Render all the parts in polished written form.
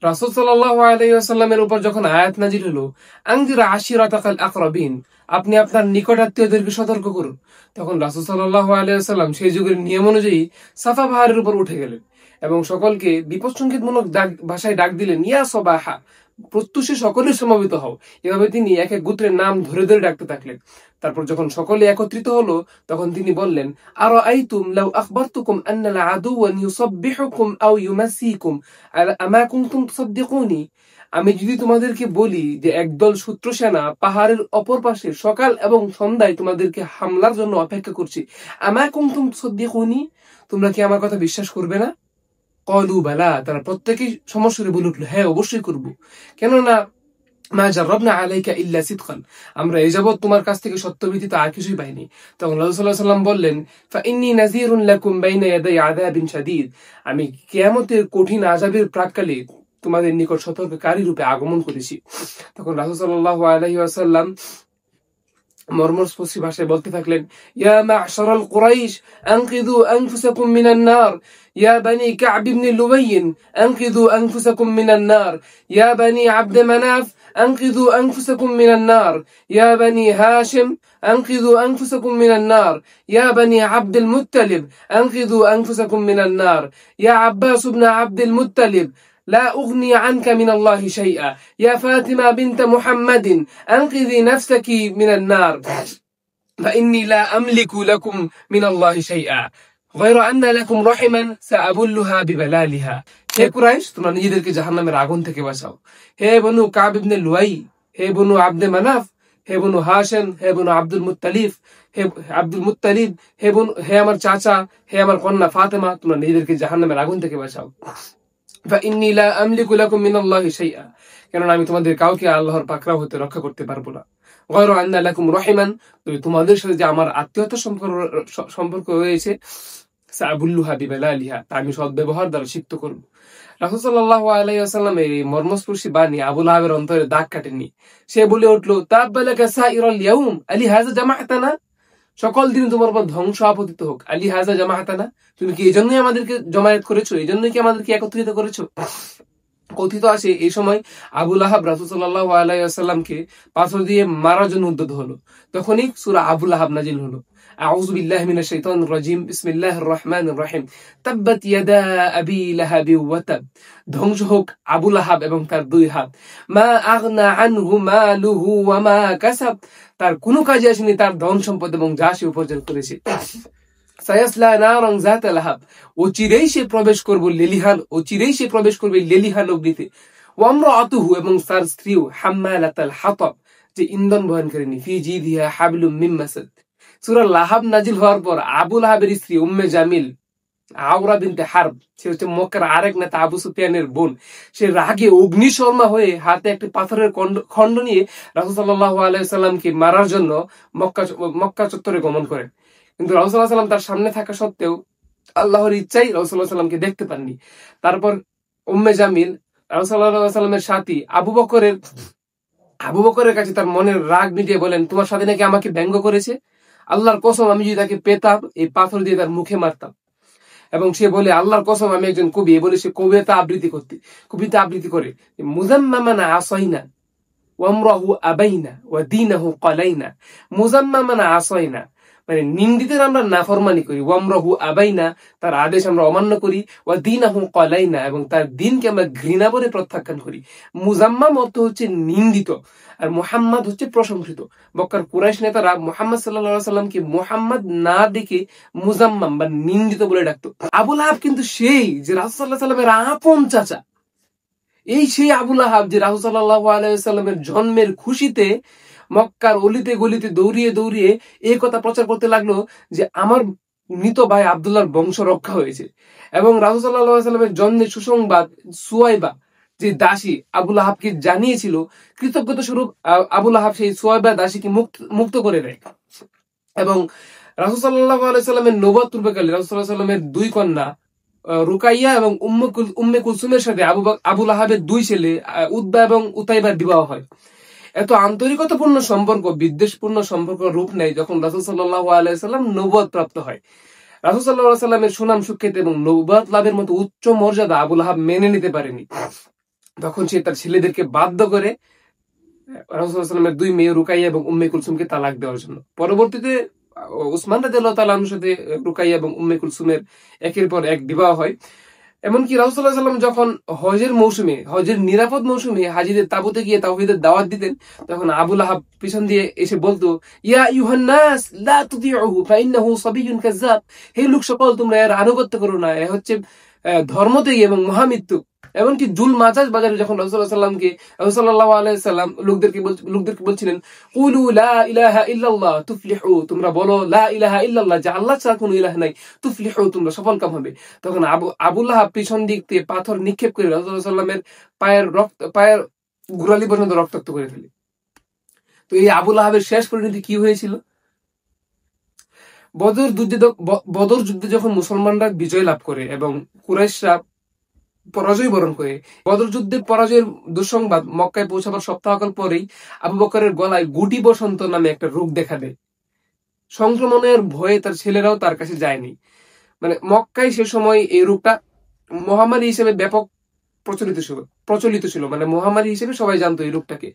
রাসূল সাল্লাল্লাহু আলাইহি ওয়াসাল্লামের উপর যখন আয়াত নাজিল হলো, আনজির আশিরাতাকাল আকরাবিন, আপনি আপনার নিকট আত্মীয়দেরকে সতর্ক করুন, তখন রাসূল সাল্লাল্লাহু আলাইহি ওয়াসাল্লাম সেই যুগের নিয়ম অনুযায়ী সাফা পাহাড়ের উপর উঠে গেলেন এবং সকলকে বিপদ সংকেতমূলক ভাষায় ডাক দিলেন, ইয়া সবাহা, প্রত্যুষে সকলের সমবেত হও। এভাবে তিনি এক এক গোত্রের নাম ধরে ধরে ডাকতে থাকলেন। তারপর যখন সকলে একত্রিত হলো, তখন তিনি বললেন, আরাআইতুম লাউ আখবারতুকুম আন্নাল আদুওয়ান ইউসাব্বিহুকুম আও ইউমাসিকুম আমা কুনতুম তুসাদ্দিকুনি। আমি যদি তোমাদেরকে বলি যে একদল শত্রু সেনা পাহাড়ের অপর পাশে সকাল এবং সন্ধ্যায় তোমাদেরকে হামলার জন্য অপেক্ষা করছে, আমা কুনতুম তুসাদ্দিকুনি, তোমরা কি আমার কথা বিশ্বাস করবে না? কলু বালা, তারা প্রত্যেকেই সমস্যারে বলে উঠলো, হ্যাঁ অবশ্যই করবো। কেননা মা জাররাবনা আলাইকা ইল্লা সিদকান, আমরা এই যাবৎ তোমার কাছ থেকে সত্য ব্যতীত আর কিছুই পাইনি। তখন রাসূল সাল্লাল্লাহু আলাইহি ওয়াসাল্লাম বললেন, ফাইন্নী নাযীরুন লাকুম বাইনা ইয়াদাই আযাবিন শাদীদ, আমি কিয়ামতের কঠিন আযাবের প্রাক্কালে তোমাদের নিকট সতর্ককারী রূপে আগমন করেছি। তখন রাসূল সাল্লাল্লাহু আলাইহি ওয়াসাল্লাম মর্মস্পর্শী ভাষায় বলতে থাকলেন, ইয়া মা'শারাল কুরাইশ আনকিযু আনফুসাকুম মিনান নার, ইয়া বানি কা'ব ইবনে লুবাইয় আনকিযু আনফুসাকুম মিনান নার, ইয়া বানি আবদ মানাফ আনকিযু আনফুসাকুম মিনান নার, ইয়া বানি হাশিম আনকিযু আনফুসাকুম মিনান নার, ইয়া বানি আবদুল মুত্তালিব আনকিযু আনফুসাকুম মিনান নার, ইয়া আব্বাস ইবনে আবদুল মুত্তালিব لا أغني عنك من الله شيئا، يا فاطمة بنت محمد أنقذي نفسك من النار فإني لا أملك لكم من الله شيئا غير أن لكم رحما سأبلها ببلالها। হে কুরাইশ, তোমরা নিজেদেরকে জাহান্নামের আগুন থেকে বাঁচাও। হে বনু কাব ইবনে লুয়াই, হে বনু আবদে মানাফ, হে বনু হাশিম, হে বনু আব্দুল মুত্তালিব, হে আমার চাচা, হে আমার কন্যা ফাতেমা, তোমরা নিজেদেরকে জাহান্নামের আগুন থেকে বাঁচাও। ফাইন্নী লা আমলিকু লাকুম মিনাল্লাহি শাইআ, কেননা আমি তোমাদের কাউকে আল্লাহর পাকড়াও হতে রক্ষা করতে পারবো না। গায়রা আন্না লাকুম রাহিমান, তবে তোমাদের সাথে যে আমার আত্মীয়তার সম্পর্ক রয়েছে, সাআবুল্লুহা বিবালালিহা, তা আমি সদ্ব্যবহার দ্বারা সিক্ত করব। রাসূল সাল্লাল্লাহু আলাইহি ওয়াসাল্লামের এই মর্মস্পর্শী বাণী আবু লাহাবের অন্তরে দাগ কাটেনি। সে বলে উঠল, তাব্বালাকা সাইরাল ইয়াউম আলি হাযা জামাআতানা, সকল দিন তোমার উপর ধ্বংস আপতিত হোক। আলী হাজা জামাআতানা, তুমি কি এই জন্যই আমাদেরকে জমায়েত করেছো, এই জন্যই কি আমাদেরকে একত্রিত করেছো? কথিত আছে এই সময় আবু লাহাব রাসূল সাল্লাল্লাহু আলাইহি ওয়াসাল্লামকে পাথর দিয়ে মারার জন্য উদ্যত হলো। তখনই সূরা আবু লাহাব নাজিল হলো। আউযু বিল্লাহি মিনাশ শাইতানির রাজিম, বিসমিল্লাহির রহমানির রহিম, তাব্বাত ইয়াদা আবি লাহাবি ওয়া তাব, ধ্বংস হোক আবু লাহাব এবং তার দুই হাত। মা আগনা আনহু মালুহু ওয়া মা কাসাব, তার কোনো কাজে আসেনি তার ধন সম্পদ এবং যা সে উপার্জন করেছে। সায়াসলা নারান যাতা লাহাব, চিরেই সে প্রবেশ করবে লেলিহান অগ্নিতে। ওয়া আমরাতুহু, এবং তার স্ত্রীও, হাম্মালাতাল হাতাব, যে ইন্ধন বহনকারিণী, ফি জিদিহা হাবলুম মিন মাসাদ। সূরা লাহাব নাজিল হওয়ার পর আবু লাহাবের স্ত্রী উম্মে জামিল আওরা বিনতে হারব, সে হচ্ছে মক্কার আরেক নেতা আবু সুফিয়ানের বোন, সে রাগে অগ্নিশর্মা হয়ে হাতে একটি পাথরের খণ্ড নিয়ে রাসূল সাল্লাল্লাহু আলাইহি ওয়াসাল্লামকে মারার জন্য মক্কা চত্বরে গমন করেন। কিন্তু রাসূল সাল্লাল্লাহু আলাইহি ওয়াসাল্লাম তার সামনে থাকা সত্ত্বেও আল্লাহর ইচ্ছায় রাসূল সাল্লাল্লাহু আলাইহি ওয়াসাল্লামকে দেখতে পাননি। তারপর উম্মে জামিল রাসূল সাল্লাল্লাহু আলাইহি ওয়াসাল্লামের সাথী আবু বকরের কাছে তার মনের রাগ মিটিয়ে বলেন, তোমার সাথে নাকি আমাকে ব্যঙ্গ করেছে, আল্লাহর কসম আমি যদি তাকে পেতাম এই পাথর দিয়ে তার মুখে মারতাম। এবং সে বলে, আল্লাহর কসম আমি একজন কবি, বলে সে কবিতা আবৃত্তি করে, মুজাম্মামানা আসাইনা ওয়ামরাহু আবাইনা ওয়া দীনাহু ক্বালাইনা। মুজাম্মামানা আসাইনা মানে নিন্দিতের আমরা নাফরমানি করি, ওয়ামরাহু আবাইনা তার আদেশ আমরা অমান্য করি, ওয়া দীনাহু ক্বালাইনা এবং তার দ্বীনকে আমরা ঘৃণা করে প্রত্যাখ্যান করি। মুজাম্মাম অর্থ হচ্ছে নিন্দিত, আর মুহাম্মদ হচ্ছে প্রশংসিত। মক্কার কুরাইশ নেতারা মুহাম্মদ সাল্লাল্লাহু আলাইহি ওয়াসাল্লামকে মুহাম্মদ না ডেকে মুজাম্মাম বা নিন্দিত বলে ডাকতো। আবু লাহাব কিন্তু সেই যে রাসূল সাল্লাল্লাহু আলাইহি ওয়াসাল্লামের আপন চাচা, সেই আবু লাহাব যে রাসূল সাল্লাল্লাহু আলাইহি ওয়াসাল্লামের জন্মের খুশিতে মক্কার অলিতে গলিতে দৌড়িয়ে এই কথা প্রচার করতে লাগলো যে আমার মৃত ভাই আব্দুল্লাহর বংশ রক্ষা হয়েছে। এবং রাসূল সাল্লাল্লাহু আলাইহি ওয়াসাল্লামের জন্মের সুসংবাদ সুয়াইবা যে দাসী আবু লাহাবকে জানিয়েছিল, কৃতজ্ঞতা স্বরূপ আবু লাহাব সেই সুয়াইবা দাসীকে মুক্ত করে দেয়। এবং রাসূল সাল্লাল্লাহু আলাইহি ওয়াসাল্লামের নবুয়ত পূর্বকালে রাসূল সাল্লাল্লাহু আলাইহি ওয়াসাল্লামের দুই কন্যা রুকাইয়া এবং উম্মে কুলসুমের সাথে আবু লাহাবের দুই ছেলে উতবা এবং উতাইবার বিবাহ হয়। এত আন্তরিকতাপূর্ণ সম্পর্ক বিদ্বেষপূর্ণ সম্পর্ক রূপ নেয় যখন রাসূল সাল্লাল্লাহু আলাইহি ওয়াসাল্লাম নবুয়ত প্রাপ্ত হয়। রাসূল সাল্লাল্লাহু আলাইহি ওয়াসাল্লামের সুনাম সুখ্যাতি এবং নবুয়ত লাভের মতো উচ্চ মর্যাদা আবু লাহাব মেনে নিতে পারেনি। তখন সে তার ছেলেদেরকে বাধ্য করে রাসূলুল্লাহ সাল্লাল্লাহু আলাইহি ওয়াসাল্লামের 2 মেয়ে রুকাইয়া এবং উম্মে কুলসুমকে তালাক দেওয়ার জন্য। পরবর্তীতে উসমান রাদিয়াল্লাহু তাআলা আনহুর সাথে রুকাইয়া এবং উম্মে কুলসুমের একের পর এক বিবাহ হয়। এমনকি রাসূলুল্লাহ সাল্লাল্লাহু আলাইহি ওয়াসাল্লাম যখন হজের মৌসুমে, হজের নিরাপদ মৌসুমে হাজিদের তাঁবুতে গিয়ে তাওহীদের দাওয়াত দিতেন, তখন আবু লাহাব পিছন দিয়ে এসে বলতো, ইয়া আইয়ুহান নাস লা তুতিউহু ফাইন্নাহু সাবিয়্যুন কাযযাব। হে লোক সকল, তোমরা এর আনুগত্য করো না, এ হচ্ছে ধর্মত্যাগী এবং মহামিথ্যুক। এমনকি জুল মাজাজ বাজারে যখন রাসূলুল্লাহ সাল্লাল্লাহু আলাইহি ওয়াসাল্লাম লোকদেরকে বলছিলেন, কুলু লা ইলাহা ইল্লাল্লাহ তুফলিহু, তোমরা বলো লা ইলাহা ইল্লাল্লাহ, যে আল্লাহ ছাড়া কোনো ইলাহ নাই, তুফলিহু, তোমরা সফলকাম হবে। তখন আবু লাহাব পিছন দিক থেকে পাথর নিক্ষেপ করে রাসূলুল্লাহ সাল্লামের পায়ের গোড়ালি পর্যন্ত রক্তাক্ত করে ফেলে। তো এই আবু লাহাবের শেষ পরিণতি কি হয়েছিল? বদর যুদ্ধে যখন মুসলমানরা বিজয় লাভ করে এবং কুরাইশরা পরাজয় বরণ করে, বদর যুদ্ধের পরাজয়ের দুঃসংবাদ মক্কায় পৌঁছাবার সপ্তাহকাল পরেই আবু বকরের গলায় গুটি বসন্ত নামে একটা রোগ দেখা দেয়। সংক্রমণের ভয়ে তার ছেলেরাও তার কাছে যায়নি। মানে মক্কায় সে সময় এই রোগটা মহামারী হিসেবে ব্যাপক প্রচলিত ছিল, মানে মহামারী হিসেবে সবাই জানতো এই রোগটাকে।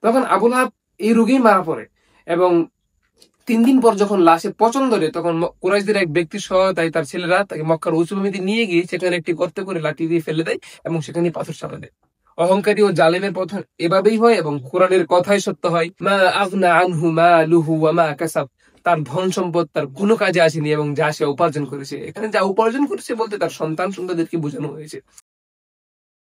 তখন আবু লাহাব এই রোগেই মারা পড়ে এবং 3 দিন পর যখন লাশে পচন ধরে, তখন কুরাইশদের এক ব্যক্তির সহায়তায় তার ছেলেরা তাকে মক্কার উঁচু ভূমিতে নিয়ে গিয়ে সেখানে একটি গর্তে করে লাঠি দিয়ে ফেলে দেয় এবং সেখানে পাথর চাপা দেয়। অহংকারী ও জালেমের পথ এভাবেই হয় এবং কোরআনের কথাই সত্য হয়, মা আগনা আনহু মালুহু ওয়া মা কাসাব। তার ধন সম্পদ তার কোনো কাজে আসেনি এবং যা সে উপার্জন করেছে, এখানে যা উপার্জন করেছে বলতে তার সন্তানদেরকে বোঝানো হয়েছে।